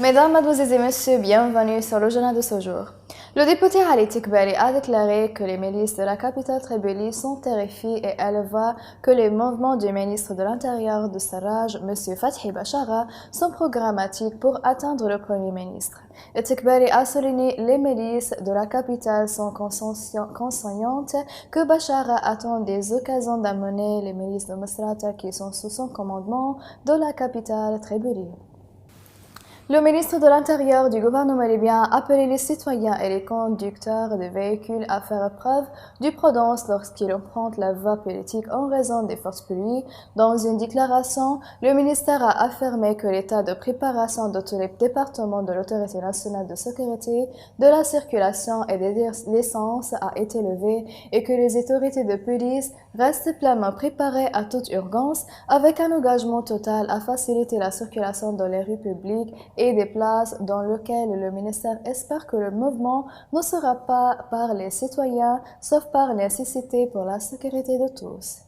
Mesdames, Mademoiselles et Messieurs, bienvenue sur le journal de ce jour. Le député Ali Tikbari a déclaré que les milices de la capitale Tripoli sont terrifiées et elle voit que les mouvements du ministre de l'Intérieur de Sarraj, M. Fathi Bashara, sont programmatiques pour atteindre le Premier ministre. Et Tikbari a souligné que les milices de la capitale sont conscientes que Bashara attend des occasions d'amener les milices de Misrata qui sont sous son commandement de la capitale Tripoli. Le ministre de l'Intérieur du gouvernement libyen a appelé les citoyens et les conducteurs de véhicules à faire preuve de prudence lorsqu'ils empruntent la voie politique en raison des forces publiques. Dans une déclaration, le ministère a affirmé que l'état de préparation de tous les départements de l'Autorité nationale de sécurité de la circulation et des licences a été levé et que les autorités de police restent pleinement préparées à toute urgence avec un engagement total à faciliter la circulation dans les rues publiques et des places dans lesquelles le ministère espère que le mouvement ne sera pas par les citoyens, sauf par nécessité pour la sécurité de tous.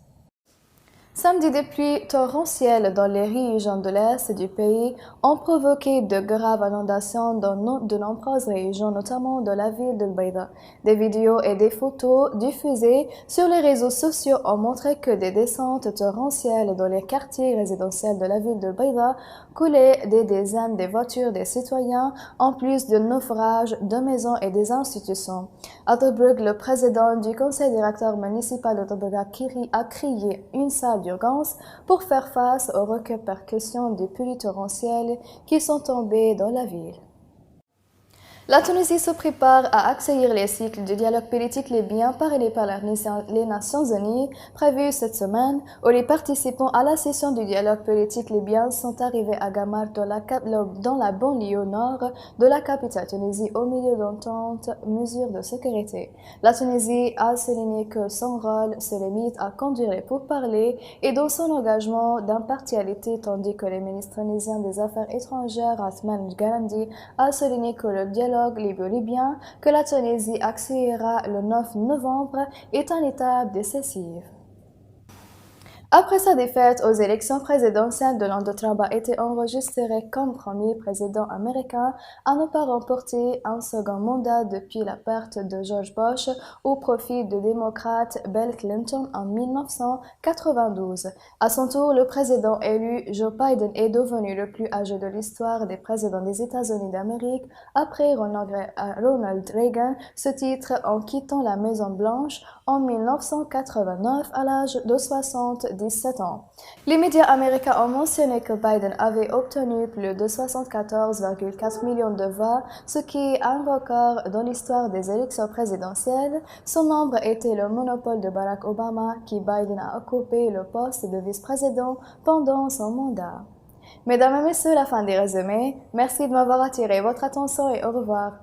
Samedi, des pluies torrentielles dans les régions de l'Est du pays ont provoqué de graves inondations dans de nombreuses régions, notamment de la ville de Bayda. Des vidéos et des photos diffusées sur les réseaux sociaux ont montré que des descentes torrentielles dans les quartiers résidentiels de la ville de Bayda coulaient des dizaines de voitures des citoyens, en plus de naufrages de maisons et des institutions. À Tobruk, le président du conseil directeur municipal de Tobruk a créé une salle d'urgence pour faire face aux répercussions des pluies torrentielles qui sont tombées dans la ville. La Tunisie se prépare à accueillir les cycles du dialogue politique libyen parrainé par les Nations Unies prévus cette semaine, où les participants à la session du dialogue politique libyen sont arrivés à Gamar dans la banlieue nord de la capitale Tunisie au milieu d'ententes mesures de sécurité. La Tunisie a souligné que son rôle se limite à conduire les pourparlers et dans son engagement d'impartialité, tandis que le ministre tunisien des Affaires étrangères, Athman Garandi, a souligné que le dialogue libyen que la Tunisie accueillera le 9 novembre est une étape décisive. Après sa défaite aux élections présidentielles, Donald Trump a été enregistré comme premier président américain à ne pas remporter un second mandat depuis la perte de George Bush au profit du démocrate Bill Clinton en 1992. À son tour, le président élu Joe Biden est devenu le plus âgé de l'histoire des présidents des États-Unis d'Amérique après Ronald Reagan, ce titre en quittant la Maison-Blanche en 1989 à l'âge de 77 ans. Les médias américains ont mentionné que Biden avait obtenu plus de 74,4 millions de voix, ce qui est un record dans l'histoire des élections présidentielles. Son nombre était le monopole de Barack Obama, qui Biden a occupé le poste de vice-président pendant son mandat. Mesdames et messieurs, la fin des résumés. Merci de m'avoir attiré votre attention et au revoir.